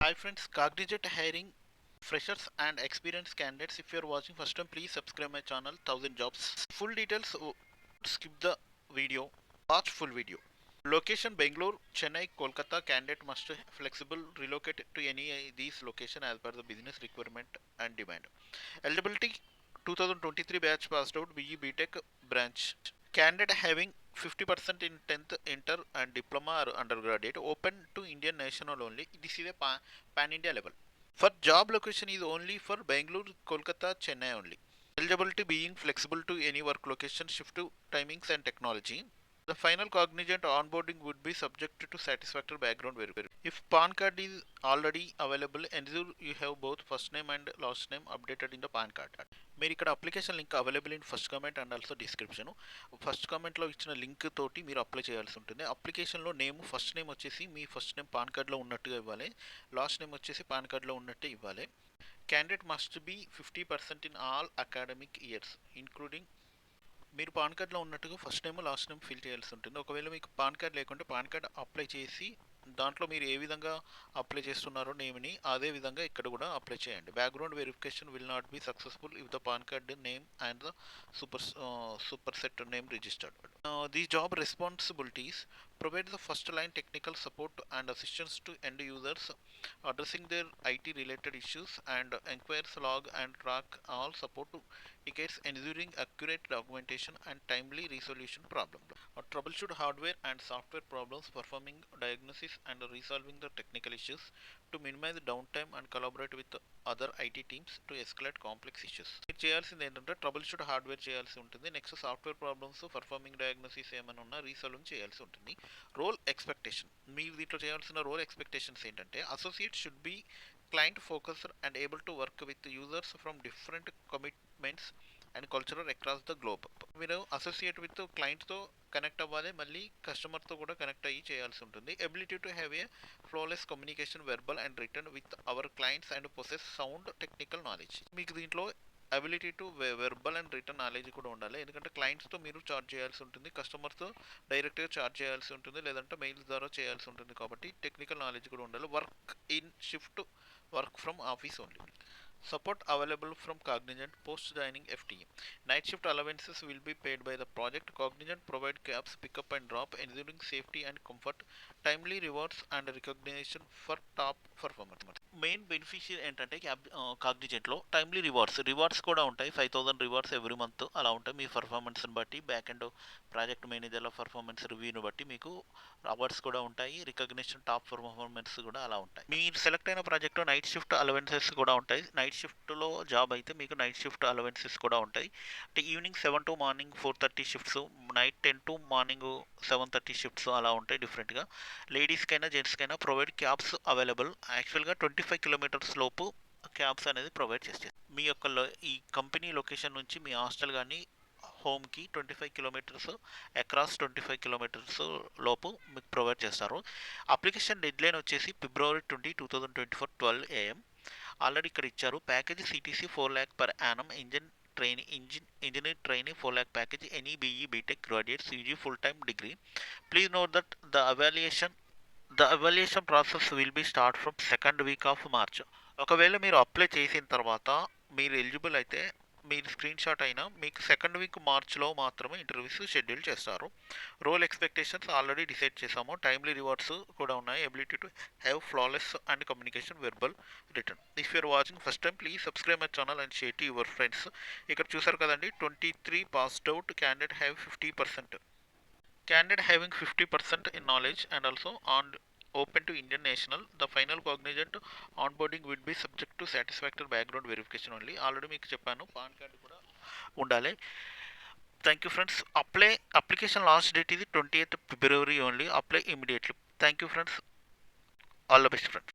Hi friends, Cognizant hiring freshers and experienced candidates. If you are watching first time, please subscribe my channel 1000 jobs. Full details, skip the video. Watch full video. Location: Bangalore, Chennai, Kolkata. Candidate must flexible relocate to any these location as per the business requirement and demand. Eligibility: 2023 batch passed out, BE BTech branch. Candidate having 50% in 10th inter and diploma or undergraduate, open to Indian national only. This is a pan India level. For job location is only for Bangalore, Kolkata, Chennai only. Eligibility being flexible to any work location, shift to timings and technology. The final Cognizant onboarding would be subject to satisfactory background verification. If PAN card is already available, ensure you have both first name and last name updated in the PAN card. మీరు ఇక్కడ application link available in first comment and also description. First కామెంట్లో ఇచ్చిన link తోటి మీరు apply చేయాల్సి ఉంటుంది. అప్లికేషన్లో name, first name వచ్చేసి మీ ఫస్ట్ నేమ్ పాన్ కార్డ్లో ఉన్నట్టుగా ఇవ్వాలి. లాస్ట్ నేమ్ వచ్చేసి పాన్ కార్డ్లో ఉన్నట్టే ఇవ్వాలి. Candidate must be 50% in all academic years including. మీరు పాన్ కార్డ్లో ఉన్నట్టుగా first name last name fill చేయాల్సి ఉంటుంది. ఒకవేళ మీకు పాన్ కార్డ్ లేకుంటే పాన్ కార్డ్ అప్లై చేసి దాంట్లో మీరు ఏ విధంగా అప్లై చేస్తున్నారో నేమ్ని అదే విధంగా ఇక్కడ కూడా అప్లై చేయండి. Background verification will not be successful if the pan card name and the super set name registered. The job responsibilities: provide the first line technical support and assistance to end users, addressing their IT related issues and enquires, log and track all support tickets, ensuring accurate documentation and timely resolution problem. Troubleshoot hardware and software problems, performing diagnosis and resolving the technical issues to minimize downtime and collaborate with other IT teams to escalate complex issues. మీరు చేయాల్సింది ఏంటంటే trouble shoot hardware చేయాల్సి ఉంటుంది. Next software problems, performing diagnosis ఏమైనా ఉన్నా resolving చేయాల్సి ఉంటుంది. Role expectation: మీరు దీంట్లో చేయాల్సిన రోల్ ఎక్స్పెక్టేషన్స్ ఏంటంటే associate should be client focused and able to work with users from different commitments and cultural across the globe. మీరు అసోసియేట్ విత్ క్లయింట్తో కనెక్ట్ అవ్వాలి, మళ్ళీ కస్టమర్తో కూడా కనెక్ట్ అయ్యి చేయాల్సి ఉంటుంది. Ability to have a flawless communication verbal and written with our clients and possess sound technical knowledge. మీకు దీంట్లో ability to verbal and written knowledge కూడా ఉండాలి. ఎందుకంటే క్లయింట్స్తో మీరు చార్జ్ చేయాల్సి ఉంటుంది, కస్టమర్తో డైరెక్ట్గా చార్జ్ చేయాల్సి ఉంటుంది, లేదంటే మెయిల్స్ ద్వారా చేయాల్సి ఉంటుంది. కాబట్టి టెక్నికల్ నాలెడ్జ్ కూడా ఉండాలి. Work in shift, work from office only. Support available from Cognizant post joining FTE. Night shift allowances will be paid by the project. Cognizant provide cabs pickup and drop, ensuring safety and comfort. Timely rewards and recognition for top performance. Main beneficiary ఏంటంటే కాగ్నిజెంట్లో timely rewards కూడా ఉంటాయి. 5000 rewards every month అలా ఉంటాయి. మీ పర్ఫార్మెన్స్ని బట్టి, back and project మేనేజర్ల performance రివ్యూని బట్టి మీకు awards కూడా ఉంటాయి. రికగ్నిషన్, టాప్ పర్ఫార్మెన్స్ కూడా అలా ఉంటాయి. మీరు సెలెక్ట్ అయిన ప్రాజెక్టు నైట్ షిఫ్ట్ అలవెన్సెస్ కూడా ఉంటాయి. నైట్ షిఫ్ట్లో జాబ్ అయితే మీకు నైట్ షిఫ్ట్ అలవెన్సెస్ కూడా ఉంటాయి. అంటే evening 7 to morning 4:30 shifts, night 10 to morning 7:30 shifts అలా ఉంటాయి డిఫరెంట్గా. లేడీస్కైనా జెంట్స్కైనా ప్రొవైడ్ క్యాబ్స్ అవైలబుల్. యాక్చువల్గా 25 కిలోమీటర్స్ లోపు క్యాబ్స్ అనేది ప్రొవైడ్ చేస్తారు. మీ యొక్క ఈ కంపెనీ లొకేషన్ నుంచి మీ హాస్టల్ కానీ హోమ్కి 25 కిలోమీటర్స్, అక్రాస్ 25 కిలోమీటర్స్ లోపు మీకు ప్రొవైడ్ చేస్తారు. అప్లికేషన్ డెడ్లైన్ వచ్చేసి February 20, 2024 12 AM. ఆల్రెడీ ఇక్కడ ఇచ్చారు. Package CTC 4 lakh per annum. Engineer trainee 4 lakh package. Any BE BTech graduates, UG full time degree. Please note that the evaluation process will be start from second week of March. ఒకవేళ మీరు apply చేసిన తర్వాత మీరు eligible అయితే మీరు screen shot అయినా మీకు second week మార్చ్లో మాత్రమే ఇంటర్వ్యూస్ షెడ్యూల్ చేస్తారు. రోల్ ఎక్స్పెక్టేషన్స్ ఆల్రెడీ డిసైడ్ చేసాము. టైమ్లీ రివార్డ్స్ కూడా ఉన్నాయి. Ability to have flawless and communication verbal return. If you're watching first time, please subscribe my channel and share to your friends. ఇక్కడ చూసారు కదండి, 23 passed out, candidate have 50%. Candidate having 50% in knowledge and also on open to Indian national. The final Cognizant onboarding will be subject to satisfactory background verification only. Already మీకు చెప్పాను, pan card కూడా ఉండాలి. Thank you friends. Application last date ఇది 28th February only. Apply immediately. Thank you friends. All the best friends.